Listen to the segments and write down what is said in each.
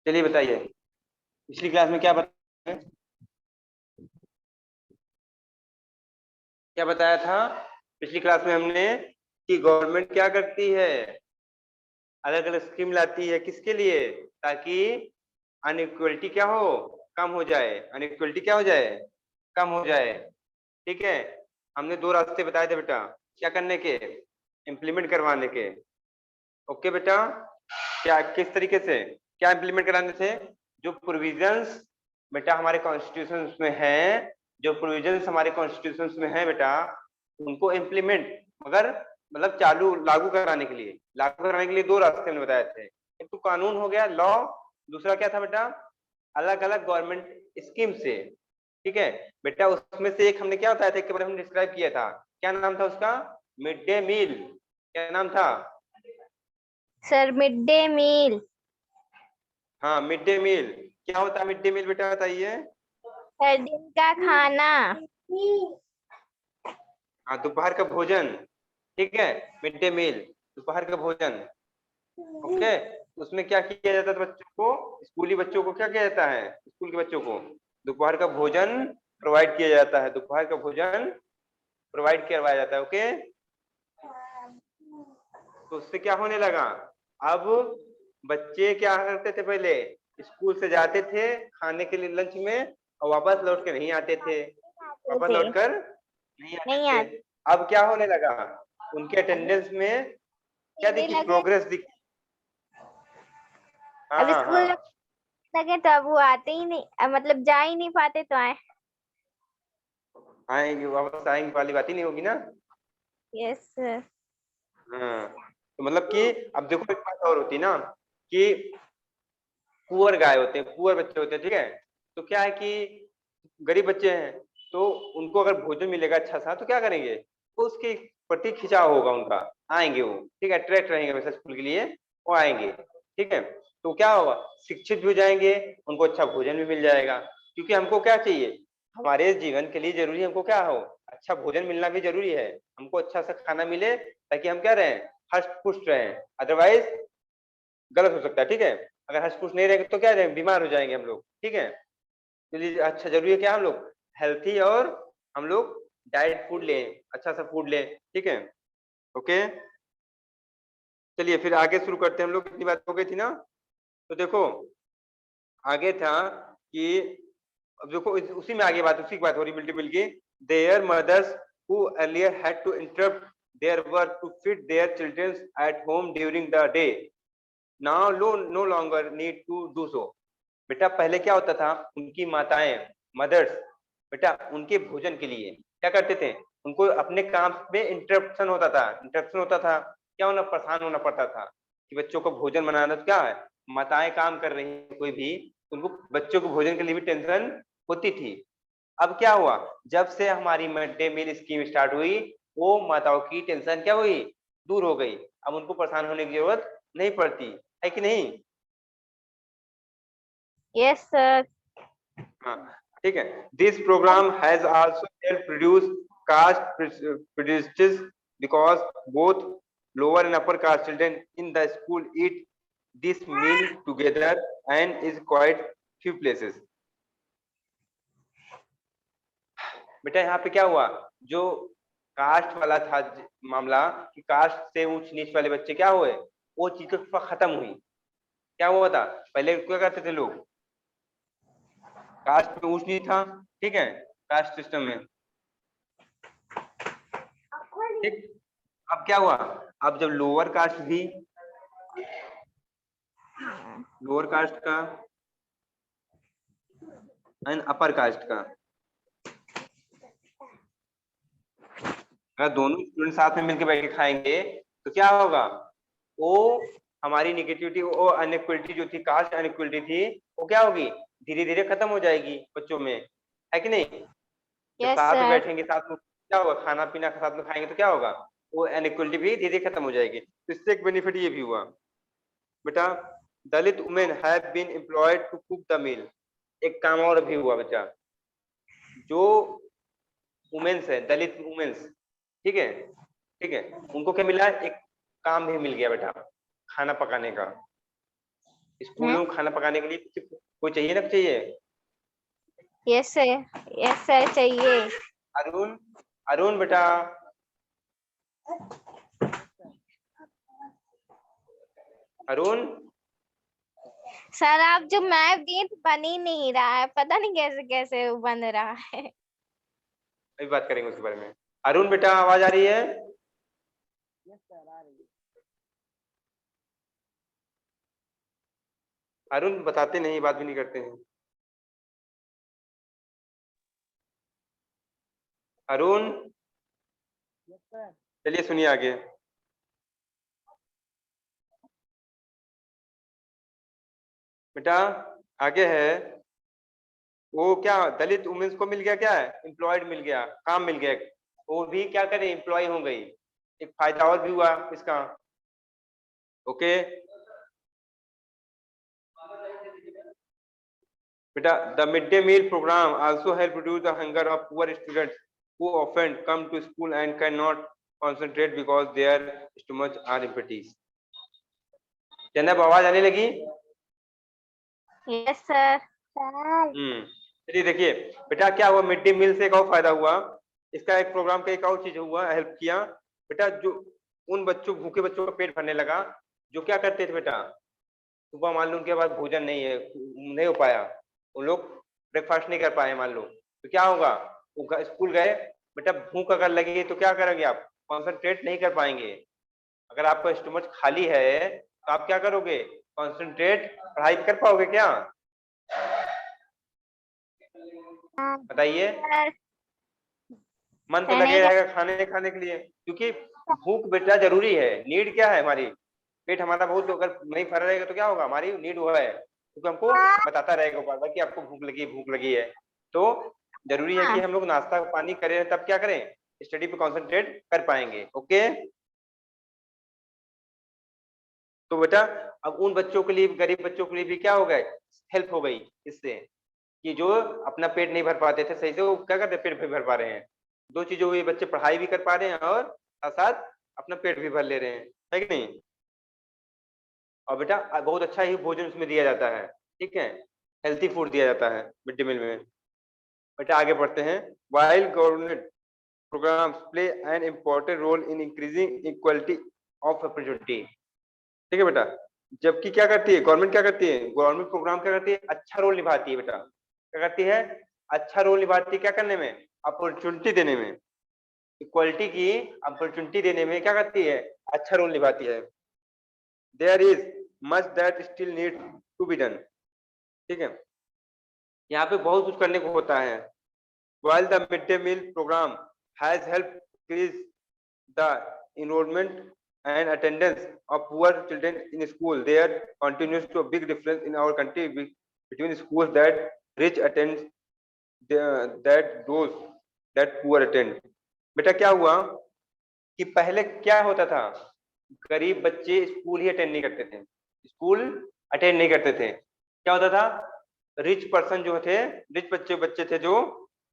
चलिए बताइए, पिछली क्लास में क्या बताया था? पिछली क्लास में हमने कि गवर्नमेंट क्या करती है, अलग अलग स्कीम लाती है किसके लिए, ताकि अनइक्वलिटी क्या हो, कम हो जाए। अनइक्वलिटी क्या हो जाए, कम हो जाए। ठीक है। हमने दो रास्ते बताए थे बेटा, क्या करने के, इम्प्लीमेंट करवाने के। ओके बेटा, क्या किस तरीके से क्या इम्प्लीमेंट कराने थे? जो प्रोविजंस बेटा हमारे कॉन्स्टिट्यूशन में है, जो प्रोविजंस हमारे कॉन्स्टिट्यूशन में है बेटा, उनको इम्प्लीमेंट, मगर मतलब चालू लागू कराने के लिए, दो रास्ते हमने बताए थे। एक तो कानून हो गया, लॉ। दूसरा क्या था बेटा, अलग अलग गवर्नमेंट स्कीम से। ठीक है बेटा, उसमें से एक हमने क्या बताया था, एक बार हमने डिस्क्राइब किया था, क्या नाम था उसका? Mid day meal. क्या नाम था सर? मिड डे मील। हाँ, मिड डे मील। क्या होता है मिड डे मील बेटा, बताइए। सर दिन का खाना। हाँ, दोपहर का भोजन। ठीक है, मिड डे मील, दोपहर का भोजन। ओके। उसमें क्या किया जाता था बच्चों को, स्कूली बच्चों को क्या किया जाता है, स्कूल के बच्चों को दोपहर का भोजन प्रोवाइड किया जाता है, दोपहर का भोजन प्रोवाइड करवाया जाता है। ओके। तो उससे क्या होने लगा, अब बच्चे क्या करते थे, पहले स्कूल से जाते थे खाने के लिए लंच में, और वापस लौट के नहीं आते थे, वापस लौट कर नहीं आते नहीं थे। आते अब क्या होने लगा, उनके अटेंडेंस में क्या दिखी, लगे। प्रोग्रेस दिखी। हाँ अब हाँ स्कूल हाँ, लगे तो अब वो आते ही नहीं, मतलब जा ही नहीं पाते तो आए। आएंगे वापस आएंगे वाली बात ही नहीं होगी ना। Yes sir. हाँ, तो मतलब कि अब देखो एक बात और होती है ना, कि पुअर गाय होते हैं, पुअर बच्चे होते हैं। ठीक है, तो क्या है कि गरीब बच्चे हैं, तो उनको अगर भोजन मिलेगा अच्छा सा तो क्या करेंगे, तो उसके प्रति खिंचाव होगा उनका, आएंगे वो। ठीक है, अट्रैक्ट रहेंगे वैसे स्कूल के लिए, वो आएंगे। ठीक है, तो क्या होगा, शिक्षित भी हो जाएंगे, उनको अच्छा भोजन भी मिल जाएगा। क्योंकि हमको क्या चाहिए, हमारे जीवन के लिए जरूरी हमको क्या हो, अच्छा भोजन मिलना भी जरूरी है। हमको अच्छा सा खाना मिले ताकि हम क्या रहें, हष्ट पुष्ट रहें। अदरवाइज गलत हो सकता है। ठीक है, अगर हष्ट पुष्ट नहीं रहेंगे तो क्या रहेंगे, बीमार हो जाएंगे हम लोग। ठीक है, इसलिए अच्छा जरूरी है क्या, हम लोग हेल्थी और हम लोग डाइट फूड लें, अच्छा सा फूड लें। ठीक है। ओके, चलिए फिर आगे शुरू करते हैं हम लोग, इतनी बात हो गई थी ना। तो देखो आगे था कि, अब देखो उसी में आगे बात, उसी की बात हो रही, मिड डे मील की। Their mothers who earlier had to interrupt their work to feed their children at home during the day now no longer need to do so. बेटा पहले क्या होता था, उनकी माताएं, मदर्स, बेटा उनके भोजन के लिए क्या करते थे, उनको अपने काम में इंटरप्शन होता था, क्या होना, परेशान होना पड़ता था कि बच्चों को भोजन बनाना। तो क्या है, माताएं काम कर रही हैं कोई भी, उनको बच्चों को भोजन के लिए भी टेंशन होती थी। अब क्या हुआ, जब से हमारी mid day meal scheme start हुई, वो माताओं की टेंशन क्या हुई, दूर हो गई। अब उनको परेशान होने की जरूरत नहीं पड़ती है, कि नहीं? Yes sir. हाँ, ठीक है। This program has also help reduce caste prejudices because both lower and upper caste children in the school eat this meal together and is quite few places। बेटा यहाँ पे क्या हुआ, जो कास्ट वाला था मामला, कि कास्ट से ऊंच नीच वाले बच्चे क्या हुए, वो चीज तो खत्म हुई। क्या हुआ था, पहले क्या करते थे लोग, कास्ट में ऊंच नीच था। ठीक है, कास्ट सिस्टम में। ठीक, अब क्या हुआ, अब जब लोअर कास्ट भी, लोअर कास्ट का एंड अपर कास्ट का, अगर दोनों स्टूडेंट साथ में मिलकर बैठ के खाएंगे तो क्या होगा, वो हमारी निगेटिविटी, वो अनइक्वलिटी जो थी, कास्ट अनइक्वलिटी थी, वो क्या होगी, धीरे धीरे खत्म हो जाएगी बच्चों में, है कि नहीं? जब यस साथ में सर। बैठेंगे, साथ में क्या होगा, खाना पीना साथ में खाएंगे तो क्या होगा, वो अनइक्वलिटी भी धीरे धीरे खत्म हो जाएगी। तो इससे एक बेनिफिट ये भी हुआ बेटा, Dalit women have been employed to cook the meal. एक काम और भी हुआ बच्चा, जो वुमेन्स है, दलित वुमेन्स, ठीक है, ठीक है, उनको क्या मिला, एक काम भी मिल गया बेटा, खाना पकाने का। स्कूलों में खाना पकाने के लिए कोई चाहिए ना, चाहिए। यस सर चाहिए। अरुण, अरुण बेटा, अरुण। सर आप जो मैप दिए तो बन ही नहीं रहा है, पता नहीं कैसे कैसे बन रहा है। अभी बात करेंगे उसके बारे में। अरुण बेटा, आवाज आ रही है? यस सर आ रही है। अरुण बताते नहीं, बात भी नहीं करते हैं। Arun, yes sir. चलिए सुनिए आगे। बेटा आगे है, वो क्या दलित वुमेन्स को मिल गया, क्या है, एम्प्लॉयड मिल गया, काम मिल गया, वो भी क्या करें, एम्प्लॉय हो गई। एक फायदा और भी हुआ इसका। ओके बेटा, the mid day meal program also help reduce the hunger of poor students who often come to school and cannot concentrate because their stomachs are empty। जनाब आवाज आने लगी? Yes sir. चलिए देखिए बेटा, क्या हुआ मिड डे मील से, एक और फायदा हुआ इसका, एक प्रोग्राम का एक और चीज हुआ, हेल्प किया बेटा। जो उन बच्चों, भूखे बच्चों का पेट भरने लगा, जो क्या करते थे बेटा, सुबह मान लो उनके पास भोजन नहीं है, नहीं हो पाया, वो लोग ब्रेकफास्ट नहीं कर पाए मान लो, तो क्या होगा, वो स्कूल गए बेटा, भूख अगर लगी तो क्या करेंगे आप, कॉन्सेंट्रेट नहीं कर पाएंगे। अगर आपका स्टमच खाली है तो आप क्या करोगे, कॉन्सेंट्रेट पढ़ाई कर पाओगे क्या, बताइए। मन तो लगे रहेगा खाने खाने के लिए, क्योंकि भूख बेटा जरूरी है, नीड क्या है हमारी, पेट हमारा बहुत अगर नहीं भरा रहेगा तो क्या होगा, हमारी नीड वो है, क्योंकि हमको बताता रहेगा बार बार कि आपको भूख लगी है। तो जरूरी है कि हम लोग नाश्ता पानी करें, तब क्या करें, स्टडी पे कंसंट्रेट कर पाएंगे। ओके, तो बेटा अब उन बच्चों के लिए, गरीब बच्चों के लिए भी क्या हो गए, हेल्प हो गई इससे, कि जो अपना पेट नहीं भर पाते थे सही से, वो क्या करते, पेट भी भर पा रहे हैं। दो चीजें हुई, बच्चे पढ़ाई भी कर पा रहे हैं और साथ साथ अपना पेट भी भर ले रहे हैं, है कि नहीं। और बेटा बहुत अच्छा ही भोजन उसमें दिया जाता है, ठीक है, हेल्थी फूड दिया जाता है मिड डे मील में। बेटा आगे बढ़ते हैं। While government programs play an important role in increasing equality of opportunity, ठीक है बेटा, जबकि क्या करती है गवर्नमेंट, क्या करती है गवर्नमेंट प्रोग्राम, क्या करती है, अच्छा रोल निभाती है बेटा, क्या करती है, अच्छा रोल निभाती है, क्या करने में, अपॉर्चुनिटी देने में, इक्वलिटी की अपॉर्चुनिटी देने में क्या करती है, अच्छा रोल निभाती है। There is much that still need to be done, ठीक है, यहाँ पे बहुत कुछ करने को होता है। while the midday meal program has helped increase the enrollment and attendance of poor children in school, there continues to a big difference in our country between schools that rich attend that those that poor attend। बेटा क्या हुआ कि पहले क्या होता था, गरीब बच्चे स्कूल ही अटेंड नहीं करते थे, स्कूल अटेंड नहीं करते थे, क्या होता था, रिच पर्सन जो थे, रिच बच्चे बच्चे थे जो,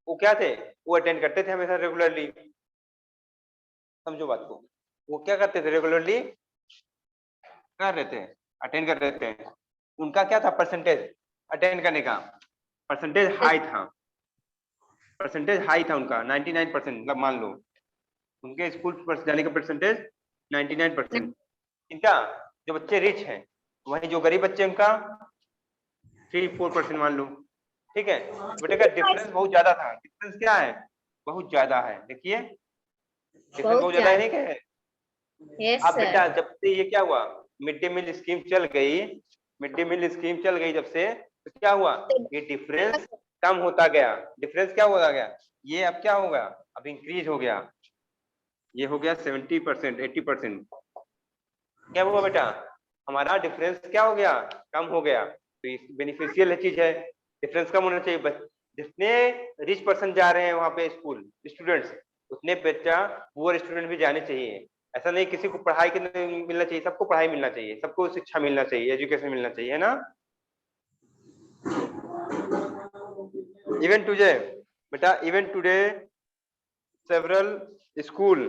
वो क्या थे, वो अटेंड करते थे हमेशा रेगुलरली, समझो बात को, वो क्या करते थे रेगुलरली, कर रहे थे, अटेंड कर रहे थे, उनका क्या था परसेंटेज अटेंड करने का, परसेंटेज हाई था, परसेंटेज हाई था उनका 99%, मतलब मान लो उनके स्कूल जाने का परसेंटेज 99%। इनका जो बच्चे रिच हैं, वही जो गरीब बच्चे उनका 3-4% मान लो, ठीक है, बेटे का डिफरेंस बहुत ज्यादा था, डिफरेंस क्या है, बहुत ज्यादा है, देखिए डिफरेंस बहुत ज्यादा है, नहीं क्या है। अब बेटा जब से ये क्या हुआ, मिड डे मील स्कीम चल गई, मिड डे मील स्कीम चल गई जब से, तो क्या हुआ, ये डिफरेंस कम होता गया, डिफरेंस क्या होता गया, ये अब क्या होगा, अब इंक्रीज हो गया, ये हो गया 70%, 80%, क्या हुआ बेटा, हमारा डिफरेंस क्या हो गया, कम हो गया, तो बेनिफिशियल चीज है, डिफरेंस कम होना चाहिए। जितने रिच पर्सन जा रहे हैं वहां पे स्कूल स्टूडेंट्स, उतने बच्चा पुअर स्टूडेंट भी जाने चाहिए, ऐसा नहीं किसी को पढ़ाई के मिलना चाहिए, सबको पढ़ाई मिलना चाहिए, सबको शिक्षा मिलना चाहिए, एजुकेशन मिलना चाहिए, है ना। इवन टुडे बेटा, even today several school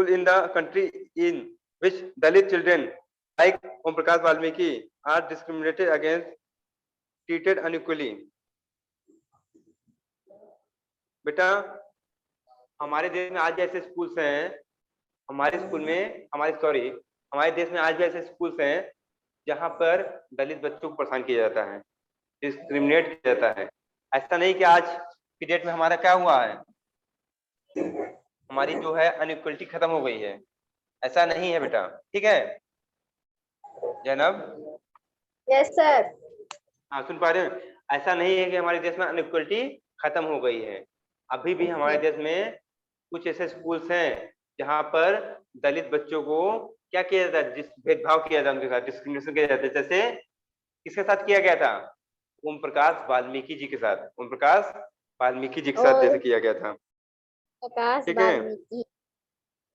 in the country in which Dalit children like Om Prakash Valmiki are discriminated against, treated unequally. बेटा हमारे देश में आज भी ऐसे स्कूल्स हैं, हमारे स्कूल में हमारे देश में आज भी ऐसे स्कूल्स हैं जहां पर दलित बच्चों को परेशान किया जाता है, डिस्क्रिमिनेट किया जाता है। ऐसा नहीं कि आज की डेट में हमारा क्या हुआ है, हमारी जो है अनइक्वलिटी खत्म हो गई है, ऐसा नहीं है बेटा, ठीक है जैनब? Yes sir. हाँ सुन पा रहे हैं? ऐसा नहीं है कि हमारे देश में अनइक्वलिटी खत्म हो गई है, अभी भी हमारे देश में कुछ ऐसे स्कूल्स हैं जहां पर दलित बच्चों को क्या किया जाता है, भेदभाव किया जाता है, उनके साथ डिस्क्रिमिनेशन किया जाता है। जैसे किसके साथ किया गया था? ओम प्रकाश वाल्मीकि जी के साथ, ओम प्रकाश वाल्मीकि जी के साथ जैसे किया गया था, प्रकाश ठीक है? वाल्मीकि।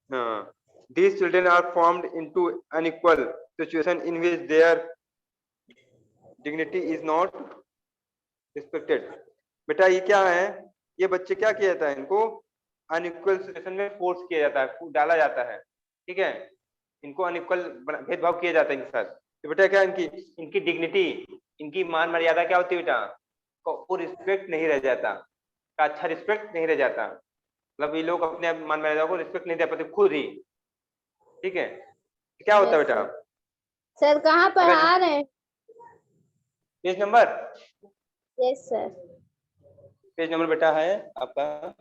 हाँ, these children are formed into unequal situation in which their dignity is not respected. बेटा ये क्या है, ये बच्चे क्या किया जाता है, इनको अनइक्वल सिचुएशन में फोर्स किया जाता है, डाला जाता है, ठीक है? इनको अनइक्वल भेदभाव किया जाता है इनके साथ। तो बेटा क्या इनकी इनकी डिग्निटी, इनकी मान मर्यादा क्या होती है बेटा, वो रिस्पेक्ट नहीं रह जाता, अच्छा रिस्पेक्ट नहीं रह जाता, मतलब ये लोग अपने मान मर्यादा को रिस्पेक्ट नहीं दे पाते खुद ही, ठीक है? क्या होता है बेटा? सर कहाँ पढ़ा रहे हैं? Page number, yes sir. Page number बेटा है आपका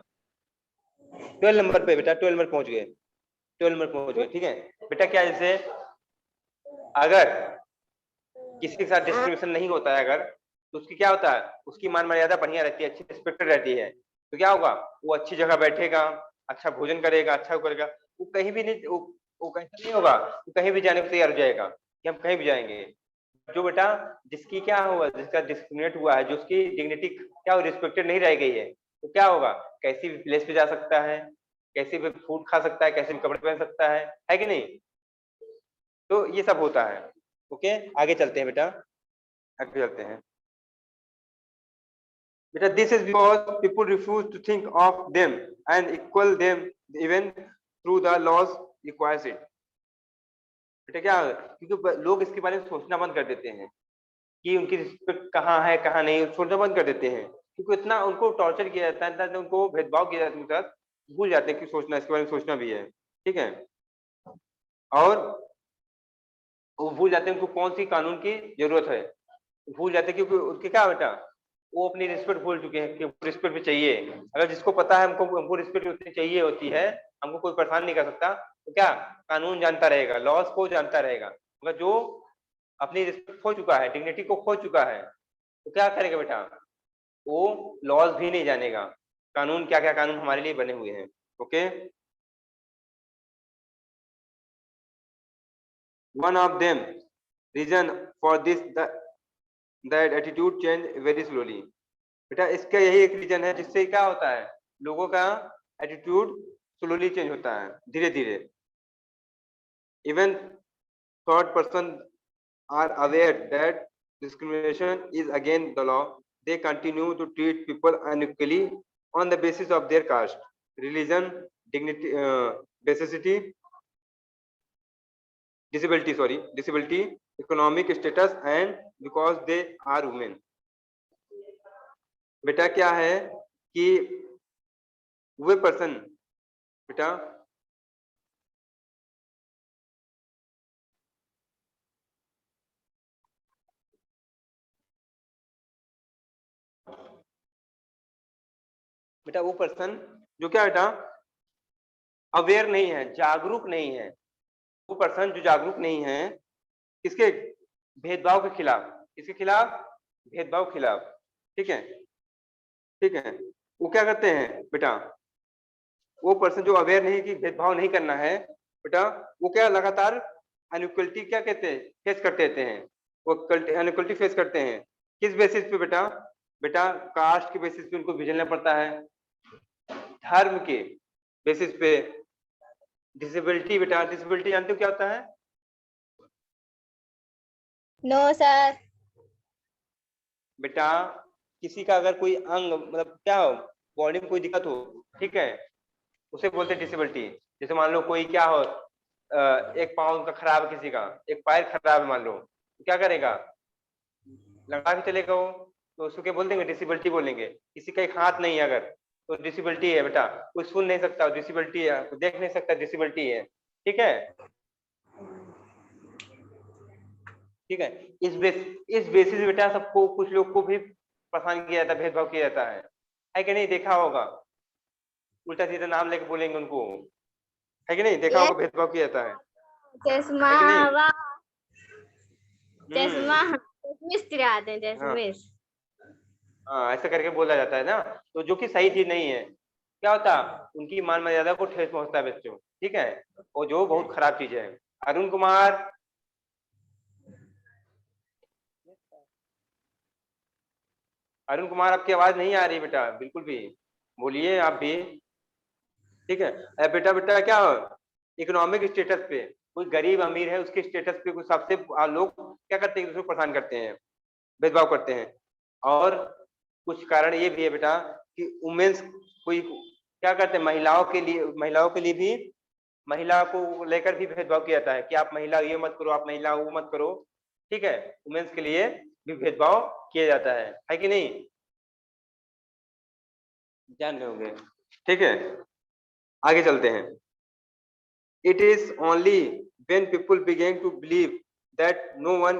12 नंबर पे बेटा, 12 नंबर पहुंच गए, 12 नंबर पहुंच गए, ठीक है बेटा? क्या जैसे अगर किसी के साथ डिस्क्रिमिनेशन नहीं होता है अगर, तो उसकी क्या होता है, उसकी मान मर्यादा बढ़िया रहती है, अच्छी रिस्पेक्टेड रहती है, तो क्या होगा, वो अच्छी जगह बैठेगा, अच्छा भोजन करेगा, अच्छा करेगा, वो कहीं भी नहीं, वो कहीं नहीं होगा, वो कहीं भी जाने को तैयार हो जाएगा कि हम कहीं भी जाएंगे। जो बेटा जिसकी क्या हुआ, जिसका डिस्क्रिमिनेट हुआ है, जो उसकी डिग्निटी क्या रिस्पेक्टेड नहीं रह गई है, तो क्या होगा, कैसी भी प्लेस पे जा सकता है, कैसे भी फूड खा सकता है, कैसे भी कपड़े पहन सकता है कि नहीं? तो ये सब होता है। ओके आगे चलते हैं बेटा, आगे चलते हैं बेटा। This is because people refuse to think of them and equal them even through the laws requires it. बेटा क्या, क्योंकि लोग इसके बारे में सोचना बंद कर देते हैं कि उनकी रिस्पेक्ट कहाँ है कहाँ नहीं, सोचना बंद कर देते हैं, क्योंकि इतना उनको टॉर्चर किया जाता है, उनको भेदभाव किया जाता है, उनके साथ भूल जाते हैं कि सोचना, इसके बारे में सोचना भी है, ठीक है? और वो भूल जाते हैं उनको कौन सी कानून की जरूरत है, भूल जाते हैं क्योंकि उनके क्या बेटा, वो अपनी रिस्पेक्ट भूल चुके हैं कि रिस्पेक्ट भी चाहिए। अगर जिसको पता है हमको रिस्पेक्ट उतनी चाहिए होती है, हमको कोई परेशान नहीं कर सकता, तो क्या कानून जानता रहेगा, लॉज को जानता रहेगा, मगर जो अपनी रिस्पेक्ट खो चुका है, डिग्निटी को खो चुका है, तो क्या करेगा बेटा, वो लॉज भी नहीं जानेगा, कानून क्या क्या कानून हमारे लिए बने हुए हैं। Okay, one of them reason for this that attitude change very slowly। बेटा इसका यही एक रीजन है जिससे क्या होता है, लोगों का एटीट्यूड स्लोली चेंज होता है, धीरे धीरे। Even third person are aware that discrimination is against the law, they continue to treat people unequally on the basis of their caste, religion, dignity, basicity, disability, economic status, and because they are women। बेटा क्या है कि वे person बेटा बेटा वो person जो क्या बेटा अवेयर नहीं है, जागरूक नहीं है, वो पर्सन जो जागरूक नहीं है किसके, भेदभाव के खिलाफ, किसके खिलाफ, भेदभाव के खिलाफ, ठीक है, ठीक है? वो क्या करते हैं बेटा, वो पर्सन जो अवेयर नहीं कि भेदभाव नहीं करना है बेटा, वो क्या लगातार अनइक्वलिटी क्या कहते हैं, फेस करते रहते हैं, वो अनइक्वलिटी फेस करते हैं। किस बेसिस पे बेटा, बेटा कास्ट के बेसिस पे उनको झेलना पड़ता है, धर्म के बेसिस पे, डिसेबिलिटी, बेटा डिसेबिलिटी जानते हो क्या होता है? No sir. बेटा किसी का अगर कोई अंग मतलब क्या हो, बॉडी में कोई दिक्कत हो, ठीक है, उसे बोलते हैं डिसेबिलिटी। जैसे मान लो कोई क्या हो, एक पाँव उनका खराब है, किसी का एक पैर खराब है मान लो, तो क्या करेगा, लगा के चलेगा वो, तो उसको क्या बोल देंगे, डिसेबिलिटी बोलेंगे। किसी का एक हाथ नहीं है अगर, तो डिसेबिलिटी है बेटा, कोई सुन नहीं सकता डिसेबिलिटी है, कोई देख नहीं सकता डिसेबिलिटी है, ठीक है। ठीक है, इस बेसिस बेटा सबको, कुछ लोग को भी परेशान किया जाता है, भेदभाव किया जाता है कि नहीं, देखा होगा, उल्टा सीधा नाम लेके बोलेंगे उनको, है कि नहीं, देखा होगा भेदभाव किया जाता चश्मा है कि नहीं। वाह, चश्मा हम्म, मिस्त्री आते हैं, हाँ चश्मिश। हाँ, ऐसा करके बोला जाता है ना, तो जो कि सही चीज नहीं है। क्या होता, उनकी मान मर्यादा को ठेस पहुंचता है बच्चों, ठीक है, और जो बहुत खराब चीज है। Arun Kumar, Yes, sir. अरुण कुमार आपकी आवाज नहीं आ रही बेटा बिल्कुल भी, बोलिए आप भी, ठीक है। बेटा बेटा क्या हो, इकोनॉमिक स्टेटस पे कोई गरीब अमीर है, उसके स्टेटस पे कुछ सबसे लोग क्या करते हैं, एक दूसरे को परेशान करते हैं, भेदभाव करते हैं। और कुछ कारण ये भी है बेटा कि वुमेन्स, कोई क्या करते हैं, महिलाओं के लिए भी, महिला को लेकर भी भेदभाव किया जाता है कि आप महिला ये मत करो, आप महिला वो मत करो, ठीक है। वुमेन्स के लिए भी भेदभाव किया जाता है कि नहीं, जान रहे होंगे, ठीक है। आगे चलते हैं। It is only when people begin to believe that no one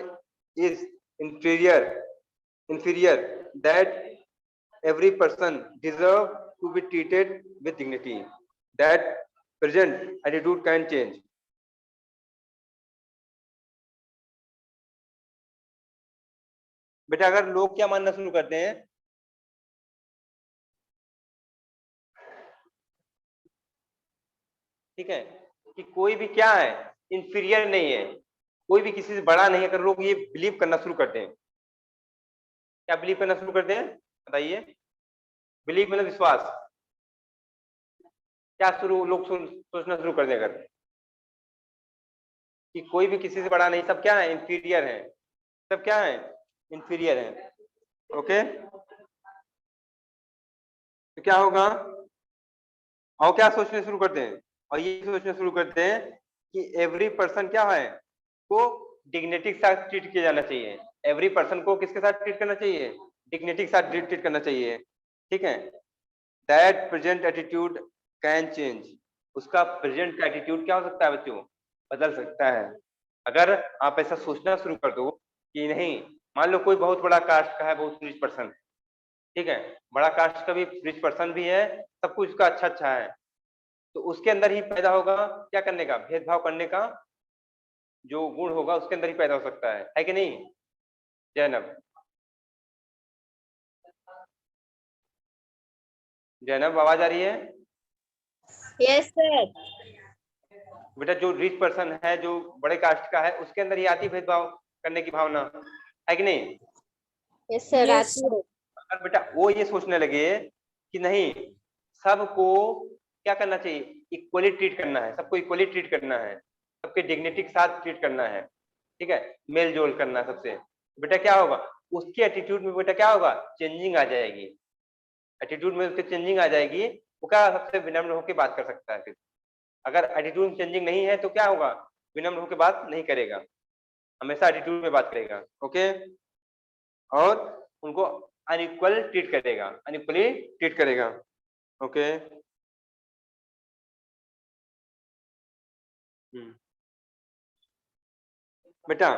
is inferior that every person deserve to be treated with dignity, that present attitude can change। बेटा अगर लोग क्या मानना शुरू करते हैं, ठीक है, कि कोई भी क्या है, इंफीरियर नहीं है, कोई भी किसी से बड़ा नहीं है, अगर लोग ये बिलीव करना शुरू करते हैं, क्या बिलीव करना शुरू करते हैं बताइए, बिलीव मतलब विश्वास, क्या शुरू लोग सोचना शुरू कर देंगे कि कोई भी किसी से बड़ा नहीं, सब क्या है, इंफीरियर है, सब क्या है, इंफीरियर है, ओके। तो क्या होगा, और क्या सोचने शुरू करते हैं, और ये सोचने शुरू करते हैं कि एवरी पर्सन क्या है, को डिग्निटी के साथ ट्रीट किया जाना चाहिए, एवरी पर्सन को किसके साथ ट्रीट करना चाहिए, डिग्निटी के साथ ट्रीट करना चाहिए, ठीक है। That present attitude can change, उसका प्रेजेंट एटीट्यूड क्या हो सकता है बच्चों, बदल सकता है। अगर आप ऐसा सोचना शुरू कर दो कि नहीं, मान लो कोई बहुत बड़ा कास्ट का है, बहुत रिच पर्सन, ठीक है, बड़ा कास्ट का भी रिच पर्सन भी है, सब कुछ उसका अच्छा अच्छा है, तो उसके अंदर ही पैदा होगा क्या करने का, भेदभाव करने का जो गुण होगा उसके अंदर ही पैदा हो सकता है कि नहीं जैनब, जैनब आवाज आ रही है। Yes sir. बेटा जो रिच पर्सन है, जो बड़े कास्ट का है, उसके अंदर ही आती भेदभाव करने की भावना, है कि नहीं। यस सर, आती है। अगर बेटा वो ये सोचने लगे कि नहीं, सबको क्या करना चाहिए, इक्वली ट्रीट करना है, सबको इक्वली ट्रीट करना है, सबके डिग्निटी के साथ ट्रीट करना है, ठीक है, मेल जोल करना है सबसे, बेटा क्या होगा, उसके एटीट्यूड में बेटा क्या होगा, चेंजिंग आ जाएगी, एटीट्यूड में उसके चेंजिंग आ जाएगी, वो क्या सबसे विनम्र होकर बात कर सकता है फिर। अगर एटीट्यूड चेंजिंग नहीं है तो क्या होगा, विनम्र होकर बात नहीं करेगा, हमेशा एटीट्यूड में बात करेगा, ओके। और उनको अनइक्वल ट्रीट करेगा, अनइक्वली ट्रीट करेगा, ओके। बेटा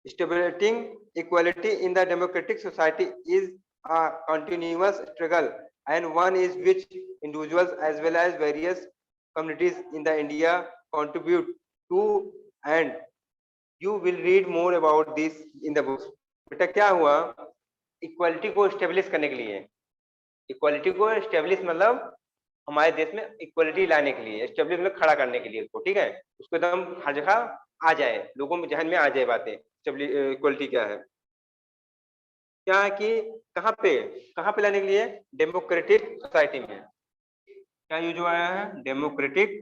stability equality in the democratic society is a continuous struggle and one is which individuals as well as various communities in the India contribute to, and you will read more about this in the books। बेटा क्या हुआ, equality को establish करने के लिए, equality को establish मतलब हमारे देश में इक्वालिटी लाने के लिए, स्टेब्लिश में खड़ा करने के लिए उसको, ठीक है, उसको एकदम हर जगह आ जाए, लोगों में जहन में आ जाए बातें, इक्वालिटी क्या है, क्या है कि कहाँ पे लाने के लिए, डेमोक्रेटिक सोसाइटी में, क्या ये जो आया है डेमोक्रेटिक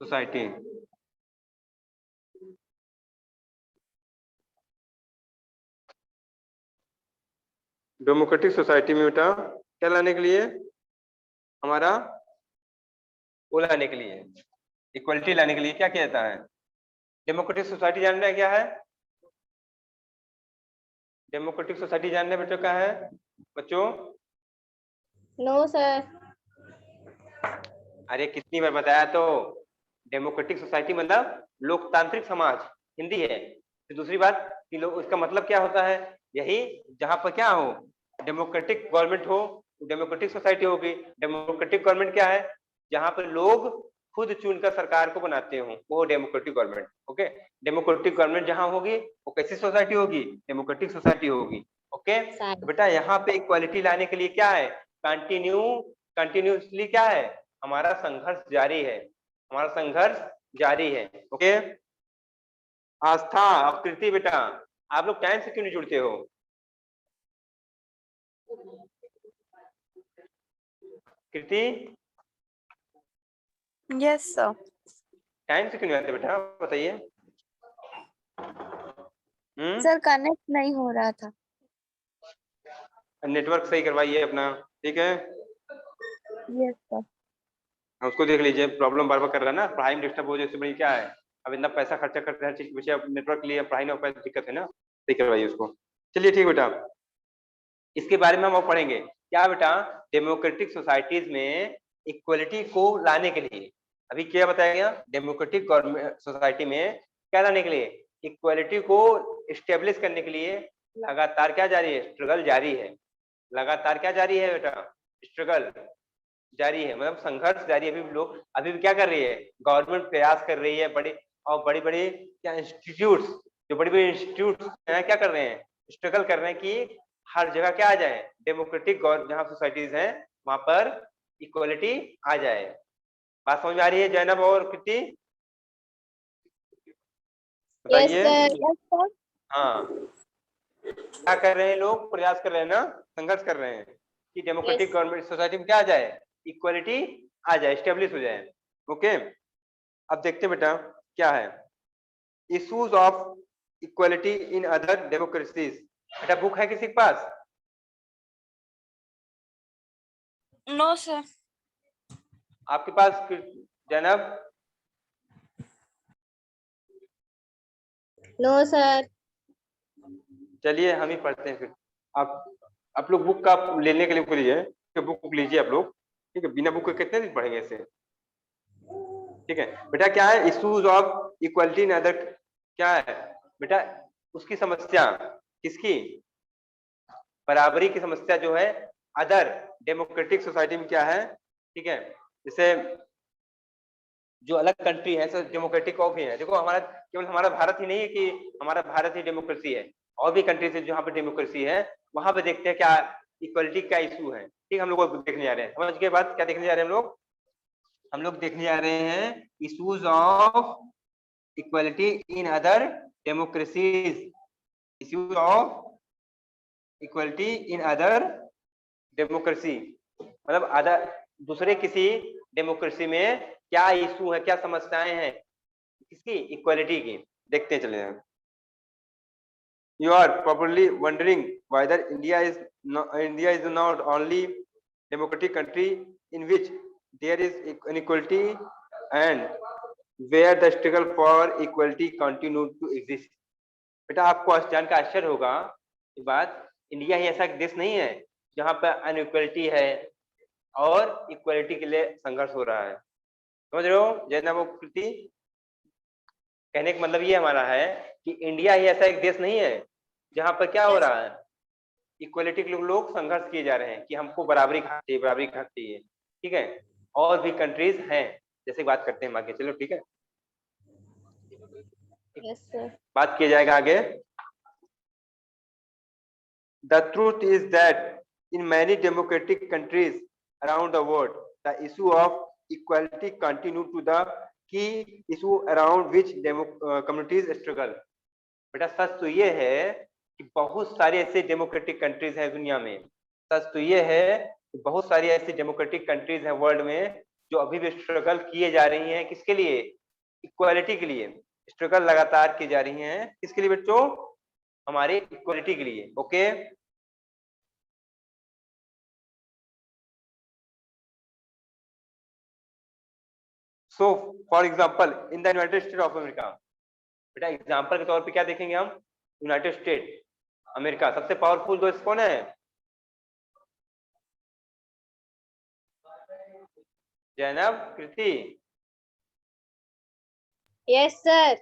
सोसाइटी, डेमोक्रेटिक सोसाइटी में बेटा क्या लाने के लिए, हमारा वो लाने के लिए, इक्वलिटी लाने के लिए क्या किया जाता है? डेमोक्रेटिक सोसाइटी जान रहे हैं क्या है? डेमोक्रेटिक सोसाइटी जानने बच्चों क्या है बच्चों? No sir. अरे कितनी बार बताया तो, डेमोक्रेटिक सोसाइटी मतलब लोकतांत्रिक समाज, हिंदी है। फिर दूसरी बात कि लोग, उसका मतलब क्या होता है? यही जहां पर क्या हो, डेमोक्रेटिक गवर्नमेंट हो, डेमोक्रेटिक सोसाइटी होगी। डेमोक्रेटिक गवर्नमेंट क्या है? जहां पर लोग खुद चुनकर सरकार को बनाते हो, वो democratic government. Okay, democratic government जहां होगी वो कैसी सोसाइटी होगी? डेमोक्रेटिक सोसाइटी होगी। ओके, तो बेटा यहाँ पे इक्वालिटी लाने के लिए क्या है? कंटिन्यूसली क्या है? हमारा संघर्ष जारी है, हमारा संघर्ष जारी है। ओके, आस्था और कृति, बेटा आप लोग टाइम से क्यों नहीं जुड़ते हो? कृति यस सर। टाइम से क्यों नहीं आते बेटा, बताइए। सर कनेक्ट नहीं हो रहा था। नेटवर्क सही करवाइए अपना, ठीक है। Yes sir. उसको देख लीजिए, प्रॉब्लम बार बार कर रहा है ना, पढ़ाई में डिस्टर्ब हो जाए, इससे बड़ी क्या है? अब इतना पैसा खर्चा करते हैं हर चीज के पीछे, अब नेटवर्क के लिए पढ़ाई में पैसा दिक्कत है ना, सही करवाइए उसको। चलिए ठीक बेटा, इसके बारे में हम और पढ़ेंगे क्या बेटा? डेमोक्रेटिक सोसाइटीज में इक्वलिटी को लाने के लिए, अभी क्या बताया गया? डेमोक्रेटिक गवर्नमेंट सोसाइटी में क्या लाने के लिए? इक्वलिटी को स्टेब्लिश करने के लिए लगातार क्या जारी है? स्ट्रगल जारी है। लगातार क्या जारी है बेटा? स्ट्रगल जारी है, मतलब संघर्ष जारी है। अभी लोग, अभी भी क्या कर रही है? गवर्नमेंट प्रयास कर रही है, बड़ी और बड़ी बड़ी क्या इंस्टीट्यूट्स, जो बड़ी बड़ी इंस्टीट्यूट्स हैं क्या कर रहे हैं? स्ट्रगल कर रहे हैं कि हर जगह क्या आ जाए? डेमोक्रेटिक जहाँ सोसाइटीज हैं वहां पर इक्वलिटी आ जाए। बात समझ में आ रही है जैनब और कृति? यस बताइए। सर। Yes sir. हाँ, क्या कर रहे हैं लोग? प्रयास कर रहे हैं ना, संघर्ष कर रहे हैं कि डेमोक्रेटिक गवर्नमेंट सोसाइटी में क्या आ जाए? इक्वलिटी आ जाए, स्टेब्लिश हो जाए। ओके, अब देखते हैं बेटा क्या है issues of equality in other democracies. बेटा बुक है किसी के पास? No sir. आपके पास जैनब? No sir. चलिए हम ही पढ़ते हैं फिर। आप लोग बुक का लेने के लिए बोलिए, बुक लीजिए आप लोग, ठीक है। बिना बुक के कितने दिन पढ़ेंगे इसे, ठीक है। बेटा क्या है issues of equality in other, क्या है बेटा? उसकी समस्या, किसकी? बराबरी की समस्या जो है अदर डेमोक्रेटिक सोसाइटी में क्या है, ठीक है। जैसे जो अलग कंट्री है सर डेमोक्रेटिक और भी है। देखो हमारा, केवल हमारा भारत ही नहीं है कि हमारा भारत ही डेमोक्रेसी है, और भी कंट्रीज है जहाँ पे डेमोक्रेसी है, वहां पे देखते हैं क्या इक्वलिटी का इशू है, ठीक। हम लोग देखने जा रहे हैं, समझ के बाद क्या देखने जा रहे हैं हम लोग देखने जा रहे हैं issues of equality in other democracies. Issues of equality in other democracy, मतलब अदर, दूसरे किसी डेमोक्रेसी में क्या इशू है, क्या समस्याएं हैं किसकी? इक्वलिटी की। देखते चले हैं। You are probably wondering whether India is not only democratic country in which there is inequality and where the struggle for equality continue to exist। बेटा आपको जान का आश्चर्य होगा ये बात, इंडिया ही ऐसा देश नहीं है जहां पर अनइक्वलिटी है और इक्वलिटी के लिए संघर्ष हो रहा है। समझ रहे हो जैना वो कृति? कहने का मतलब ये हमारा है कि इंडिया ही ऐसा एक देश नहीं है जहां पर क्या हो रहा है? इक्वलिटी के लोग संघर्ष किए जा रहे हैं कि हमको बराबरी हक चाहिए, बराबरी हक चाहिए, ठीक है। और भी कंट्रीज हैं, जैसे बात करते हैं आगे, चलो ठीक है, यस सर। बात किया जाएगा आगे। The truth is that in many democratic countries around the world, the issue of equality continue to the key issue around which communities struggle। बेटा सच तो ये है कि बहुत सारे ऐसे डेमोक्रेटिक कंट्रीज हैं दुनिया में, सच तो ये है कि बहुत सारी ऐसी डेमोक्रेटिक कंट्रीज हैं वर्ल्ड में जो अभी भी स्ट्रगल किए जा रही हैं, किसके लिए? इक्वालिटी के लिए। स्ट्रगल लगातार की जा रही हैं, किसके लिए बच्चों? हमारे इक्वालिटी के लिए। Okay, so for example in the United state of America, बेटा एग्जाम्पल के तौर पे क्या देखेंगे हम, यूनाइटेड स्टेट अमेरिका सबसे पावरफुल देश कौन है? जैनब, कृति, यस सर।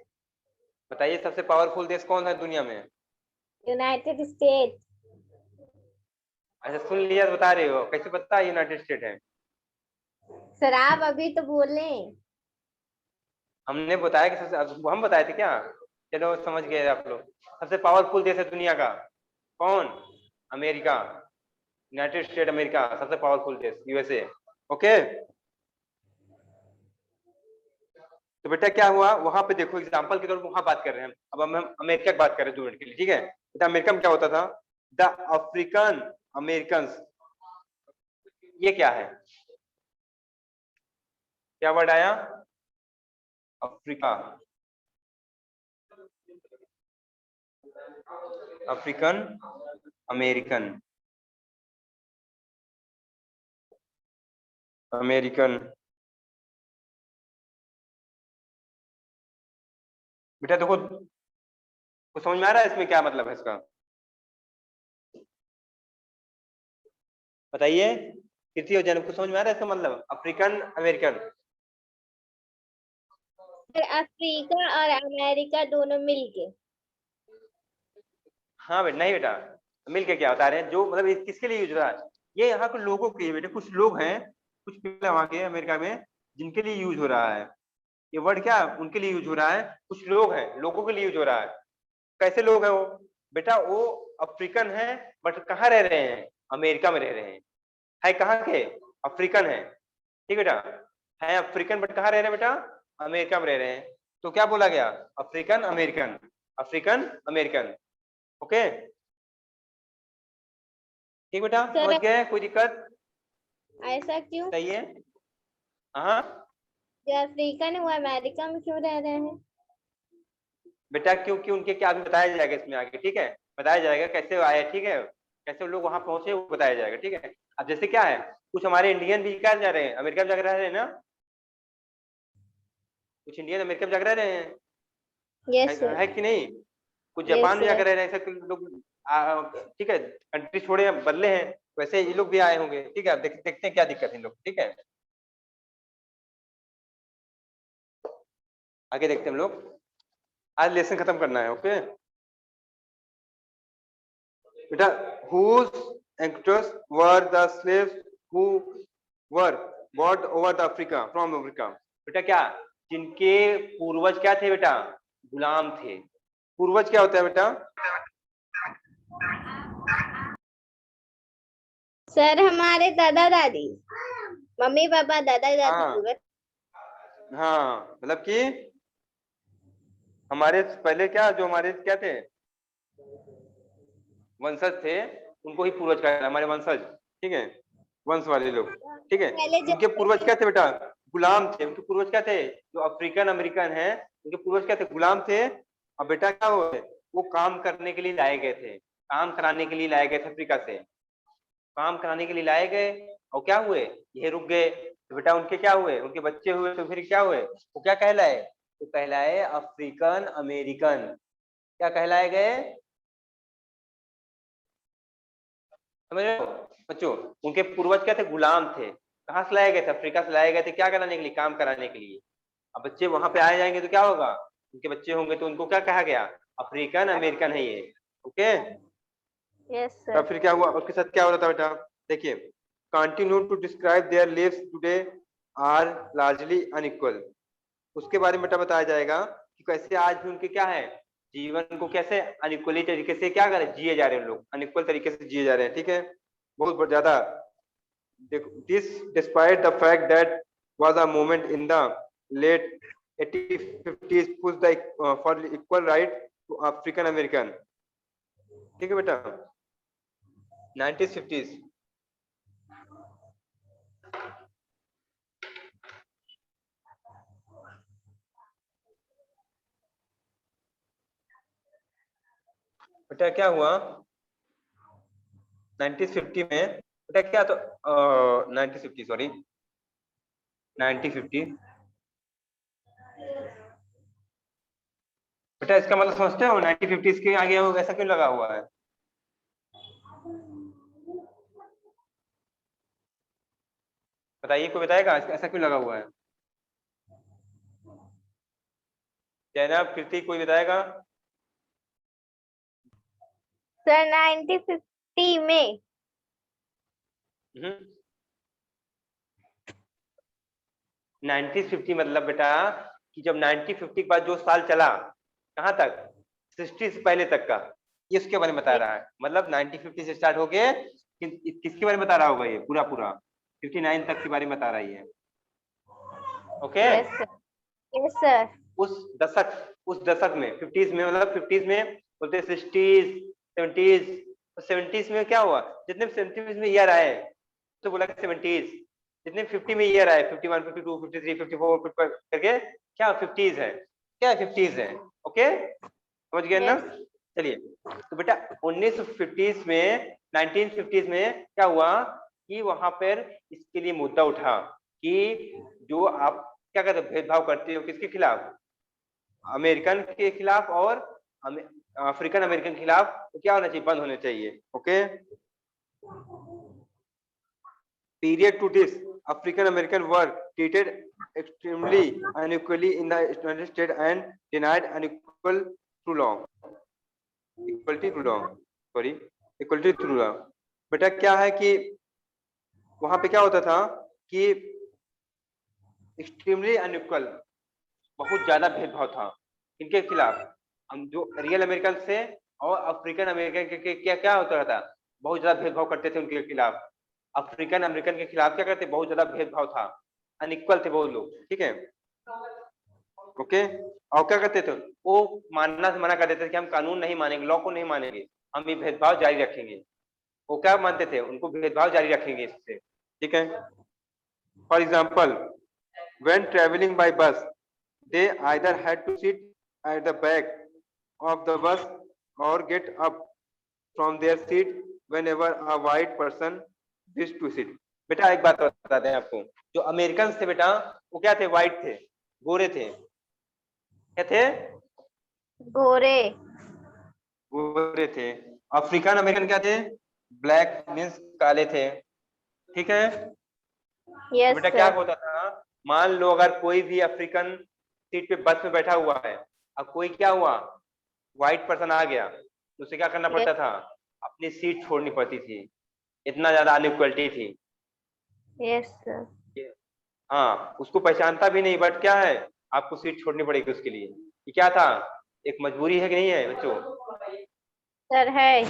बताइए सबसे पावरफुल देश कौन है दुनिया में? United state. अच्छा सुन लिया तो बता रहे हो, कैसे पता है यूनाइटेड स्टेट है? सर आप अभी तो बोले। हमने बताया कि सबसे, हम बताए थे क्या? चलो समझ गए आप लोग। सबसे पावरफुल देश है दुनिया का कौन? अमेरिका, यूनाइटेड स्टेट अमेरिका सबसे पावरफुल देश, यूएसए। ओके, तो बेटा क्या हुआ वहां पे, देखो एग्जांपल के तौर पर वहां बात कर रहे हैं, अब हम अमेरिका की बात कर रहे हैं 2 मिनट के लिए, ठीक है? बेटा अमेरिका में क्या होता था? द अफ्रीकन अमेरिकन, ये क्या है, क्या वर्ड आया? Africa, African American, American. बेटा देखो, कुछ समझ में आ रहा है इसमें क्या मतलब है इसका? बताइए कृति और जैन, कुछ समझ में आ रहा है इसका मतलब अफ्रीकन अमेरिकन? सर अफ्रीका और अमेरिका दोनों मिलके। हाँ बेटा, नहीं बेटा, मिल के क्या बता रहे हैं, जो मतलब ये किसके लिए यूज हो रहा है? ये यहाँ के लोगों के लिए बेटा, कुछ लोग हैं, कुछ पीपल है वहाँ के अमेरिका में जिनके लिए यूज हो रहा है ये वर्ड, क्या उनके लिए यूज हो रहा है? कुछ लोग हैं, लोगों के लिए यूज हो रहा है। कैसे लोग हैं वो? बेटा वो अफ्रीकन है बट कहाँ रह रहे हैं? अमेरिका में रह रहे हैं। है कहाँ के? अफ्रीकन है, ठीक बेटा, है अफ्रीकन बट कहाँ रह रहे हैं बेटा? अमेरिका में रह रहे हैं। तो क्या बोला गया? African American, African American. Okay ठीक बेटा, समझ गए? कोई दिक्कत? ऐसा क्यों? सही है। हाँ जो अफ्रीकन है वो अमेरिका में क्यों रह रहे हैं? बेटा, क्योंकि उनके क्या अभी बताया जाएगा इसमें आगे, ठीक है? बताया जाएगा कैसे वो आए, ठीक है? कैसे वो लोग वहां पहुंचे वो बताया जाएगा, ठीक है? अब जैसे क्या है, कुछ हमारे इंडियन भी क्या जा रहे हैं, अमेरिका में जाकर रह रहे हैं ना, कुछ इंडियन अमेरिका में जाकर रह रहे हैं, यस सर। है कि नहीं? कुछ यस जापान में सर। जाकर रह रहे हैं, ऐसे लोग ठीक है, कंट्री छोड़े हैं, बदले हैं, वैसे ये लोग भी आए होंगे, ठीक है? देखते हैं क्या दिक्कत है इन लोग, ठीक है? आगे देखते हैं हम लोग, आज लेसन खत्म करना है। ओके बेटा, whose ancestors were the slaves who were brought over the Africa from Africa? बेटा क्या, जिनके पूर्वज क्या थे बेटा? गुलाम थे। पूर्वज क्या होता है बेटा? सर हमारे दादा दादी, मम्मी पापा, दादा दादी हाँ पूर्वज। हाँ, मतलब कि हमारे पहले क्या, जो हमारे क्या थे, वंशज थे, उनको ही पूर्वज कहा, हमारे वंशज, ठीक है, वंश वाले लोग, ठीक है? पहले उनके पूर्वज क्या जनरेशन। थे बेटा? गुलाम थे। उनके पूर्वज क्या थे? जो अफ्रीकन अमेरिकन है, उनके पूर्वज क्या थे? गुलाम थे। और बेटा क्या हुए? वो काम करने के लिए लाए गए थे, काम कराने के लिए लाए गए थे अफ्रीका से, काम कराने के लिए लाए गए, और क्या हुए? ये रुक गए, तो बेटा उनके क्या हुए? उनके बच्चे हुए, तो फिर क्या हुए? वो क्या कहलाए? वो कहलाए अफ्रीकन अमेरिकन। क्या कहलाए गए? समझ रहे हो बच्चों? उनके पूर्वज क्या थे? गुलाम थे। कहाँ से लाए गए थे? अफ्रीका से लाए गए थे, क्या कराने के लिए? काम कराने के लिए। अब बच्चे वहां पे आ जाएंगे तो क्या होगा? उनके बच्चे होंगे तो उनको क्या कहा गया? अफ्रीकन अमेरिकन है ये। ओके, यस तब सर। फिर क्या हुआ उसके साथ, क्या हो रहा था बेटा? देखिए, continue to describe their lives today are largely unequal. उसके बारे में बेटा बताया जाएगा कि कैसे आज भी उनके क्या है, जीवन को कैसे अनइक्वली तरीके से क्या कर जिए जा रहे हैं लोग, अनइक्वल तरीके से जिए जा रहे हैं, ठीक है? बहुत ज्यादा। This despite the fact that was a moment in the late 1850s pushed the for equal right to African American, ठीक है बेटा? 1950s। बेटा क्या हुआ 1950 में? बेटा क्या, तो 1950 सॉरी 1950 बेटा इसका मतलब समझते हो 1950s के आगे वो ऐसा क्यों लगा हुआ है? बताइए, कोई बताएगा ऐसा क्यों लगा हुआ है? जैनब, कीर्ति, कोई बताएगा? सर 1950 में। हम्म 1950 मतलब बेटा कि जब 1950 के बाद जो साल चला कहाँ तक, 60 से पहले तक का, ये इसके बारे में बता रहा है। मतलब 1950 से स्टार्ट होके किसके बारे में बता रहा होगा ये पूरा पूरा 59 तक के बारे में बता रही है। Okay, yes sir, yes sir. उस दशक में 50s में, मतलब 50s में बोलते 60s 70s, तो 70s में क्या हुआ, जितने 70s में ईयर आए तो बोला कि 70s, जितने 50 में ईयर आए 51 52 53 54 55 करके क्या 50s है, क्या 50s है। ओके, समझ गए ना? Yes. चलिए, तो बेटा 1950s में 1950s में क्या हुआ कि वहां पर इसके लिए मुद्दा उठा कि जो आप क्या कहते हो, भेदभाव करते हो किसके खिलाफ, अमेरिकन के खिलाफ और अफ्रीकन अमेरिकन के खिलाफ, तो क्या होना चाहिए, बंद होने चाहिए। Okay, period to this African American were treated extremely unequally in the United States and denied unequal to law, equality to law, sorry, equality to law। बेटा क्या है कि वहां पे क्या होता था कि एक्सट्रीमली अनइक्वल, बहुत ज्यादा भेदभाव था इनके खिलाफ, हम जो रियल अमेरिकन से और अफ्रीकन अमेरिकन के क्या क्या होता था, बहुत ज्यादा भेदभाव करते थे उनके खिलाफ। अफ्रीकन अमेरिकन के खिलाफ क्या करते, बहुत ज्यादा भेदभाव था, अनइक्वल थे बहुत लोग। ठीक है, ओके, और क्या करते थे वो, मानना से मना कर देते थे कि हम कानून नहीं मानेंगे, लॉ को नहीं मानेंगे, हम ये भेदभाव जारी रखेंगे। वो क्या मानते थे, उनको भेदभाव जारी रखेंगे इससे। ठीक है, for example when traveling by bus they either had to sit at the back of the bus or get up from their seat whenever a white person wished to sit। बेटा एक बात बताते हैं आपको, जो अमेरिकन थे बेटा वो क्या थे, व्हाइट थे, गोरे थे, क्या थे, गोरे। गोरे थे। अफ्रीकन अमेरिकन क्या थे, ब्लैक मीन्स काले थे। ठीक है, तो यस बेटा क्या सर। होता था, मान लो अगर कोई भी अफ्रीकन सीट पे बस में बैठा हुआ है, अब कोई क्या हुआ, व्हाइट पर्सन आ गया, तो उसे क्या करना पड़ता था, अपनी सीट छोड़नी पड़ती थी, इतना ज्यादा अनइक्वलिटी थी। Yes sir. हाँ, उसको पहचानता भी नहीं, बट क्या है, आपको सीट छोड़नी पड़ेगी उसके लिए, ये क्या था, एक मजबूरी है कि नहीं है बच्चों? सर है।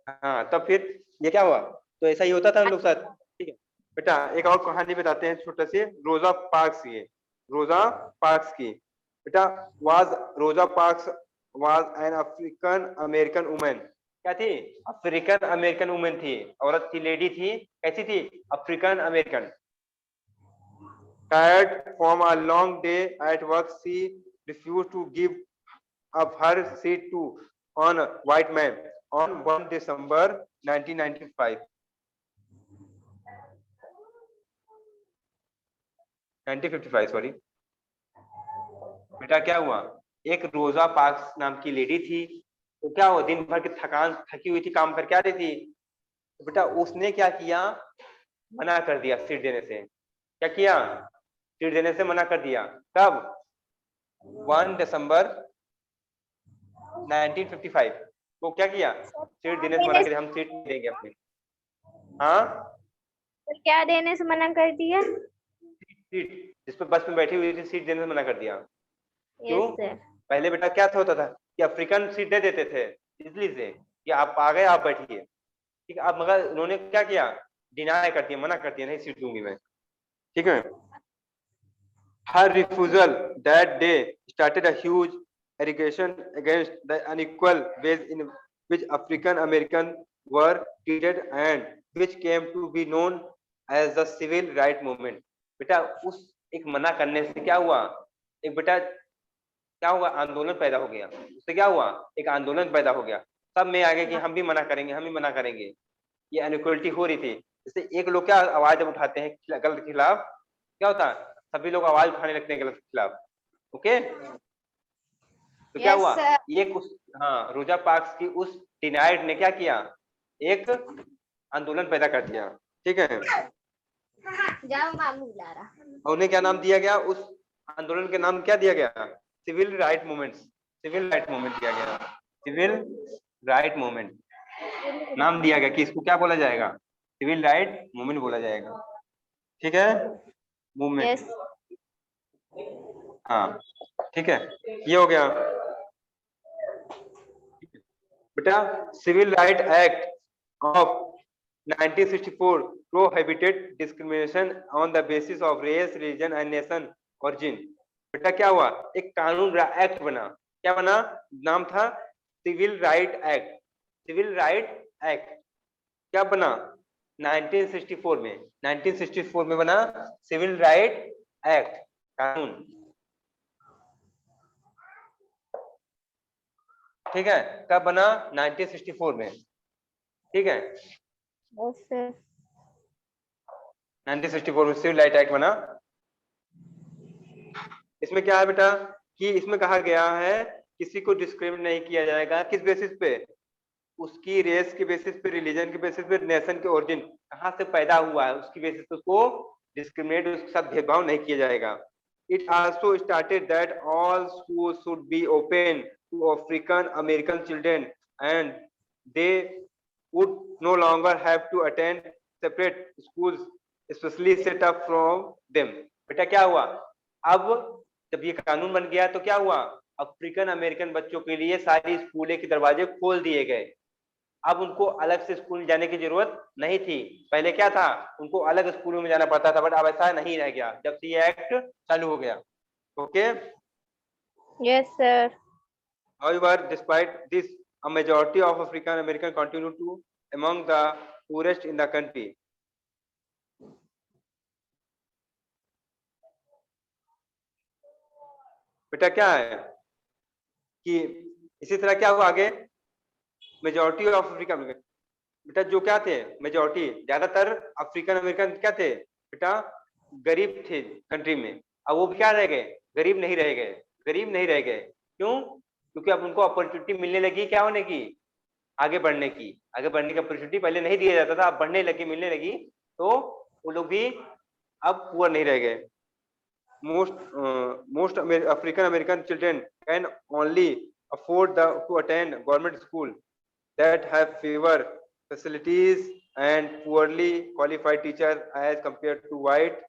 हाँ, तब फिर ये क्या हुआ, तो ऐसा ही होता था हम लोग साथ। ठीक है बेटा, एक और कहानी बताते हैं छोटा से, रोजा पार्क्स की, रोजा पार्क्स की। बेटा वाज रोजा parks was an African American women, क्या थी, अफ्रीकन अमेरिकन वुमेन थी, औरत थी, लेडी थी, कैसी थी, African American. Tired from a long day at work, she refused to give up her seat to on a white man on 1 December 1995। 1955 sorry. बेटा क्या हुआ, एक रोजा पार्क्स नाम की लेडी थी, तो क्या हुआ, दिन भर की थकान, थकी हुई थी, काम करके आ रही थी, तो बेटा उसने क्या किया, मना कर दिया सीट देने से। क्या किया, सीट देने से मना कर दिया। कब, 1 दिसंबर 1955 वो क्या किया, सीट देने से मना कर दिया, हम सीट नहीं देंगे अपनी। हाँ, सर क्या देने से मना कर दिया? सीट जिस पर बस में बैठी हुई थी, सीट देने से मना कर दिया। क्यों, यस सर। पहले बेटा क्या होता था कि अफ्रीकन सीट दे देते थे इसलिए से कि आप आ गए, आप बैठिए। ठीक है, अब मगर उन्होंने क्या किया, डिनाई कर दिया, मना कर दिया, नहीं सीट दूंगी मैं। ठीक है, her refusal that day started a huge allegation against the unequal ways in which African Americans were treated and which came to be known as the civil right movement। बेटा उस एक मना करने से क्या हुआ, एक बेटा क्या हुआ, आंदोलन पैदा हो गया, उससे क्या हुआ, एक आंदोलन पैदा हो गया, सब में आ गया कि हम भी मना करेंगे, हम भी मना करेंगे। ये अनइक्वलिटी हो रही थी, इससे एक लोग क्या आवाज जब उठाते हैं गलत के खिलाफ, क्या होता है, सभी लोग आवाज उठाने लगते हैं गलत के खिलाफ। ओके, तो क्या Yes, हुआ, sir. एक उस हाँ रोजा पार्क्स की उस डिनाइड ने क्या किया, एक आंदोलन पैदा कर दिया, ठीक है। जाओ मामू बुला रहा। और उन्हें क्या नाम दिया गया, उस आंदोलन के नाम क्या दिया गया, civil right movement, civil right movement दिया गया, सिविल राइट मूवमेंट नाम दिया गया कि इसको क्या बोला जाएगा, सिविल राइट मूवमेंट बोला जाएगा, ठीक है, मूवमेंट। Yes. हाँ ठीक है, ये हो गया बेटा। Civil right act of 1964 prohibited discrimination on the basis of race, religion and nation origin। बेटा क्या हुआ, एक कानून एक्ट बना, क्या बना, नाम था civil right act, civil right act क्या बना 1964 में, 1964 में बना सिविल राइट एक्ट कानून, ठीक है, कब बना 1964 में, ठीक है, Yes, sir. 1964 में सिविल राइट एक्ट बना। इसमें क्या है बेटा कि इसमें कहा गया है किसी को डिस्क्रिमिनेट नहीं किया जाएगा, किस बेसिस पे, उसकी रेस के बेसिस पे, रिलीजन के बेसिस पे, नेशन के ओरिजिन कहाँ से पैदा हुआ है उसकी बेसिस पे उसको डिस्क्रिमिनेट, उसके साथ भेदभाव नहीं किया जाएगा। It also started that all schools should be open to African American children and they would no longer have to attend separate schools especially set up from them। बेटा क्या हुआ, अब जब ये कानून बन गया तो क्या हुआ, अफ्रीकन अमेरिकन बच्चों के लिए सारी स्कूलों के दरवाजे खोल दिए गए, अब उनको अलग से स्कूल जाने की जरूरत नहीं थी। पहले क्या था, उनको अलग स्कूलों में जाना पड़ता था, बट अब ऐसा नहीं रह गया जब से ये एक्ट चालू हो गया, okay. Yes, sir. However, despite this, a majority of African American continue to among the poorest in the country। बेटा क्या है कि इसी तरह क्या हुआ आगे, मेजोरिटी ऑफ अफ्रीकन, बेटा जो क्या थे मेजोरिटी, ज्यादातर अफ्रीकन अमेरिकन क्या थे बेटा, गरीब थे कंट्री में, अब वो क्या रह गए, गरीब नहीं रह गए, गरीब नहीं रह गए, क्यों, क्योंकि अब उनको अपॉर्चुनिटी मिलने लगी क्या होने की, आगे बढ़ने की, आगे बढ़ने की अपॉर्चुनिटी पहले नहीं दिया जाता था, अब बढ़ने लगी, मिलने लगी, तो वो लोग भी अब पुअर नहीं रह गए। most African American children can only afford to attend government school that have fewer facilities and poorly qualified teachers as compared to white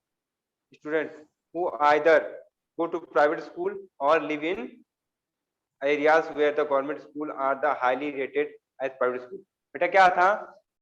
students who either go to private school or live in areas where the government school are the highly rated as private school। बेटा क्या था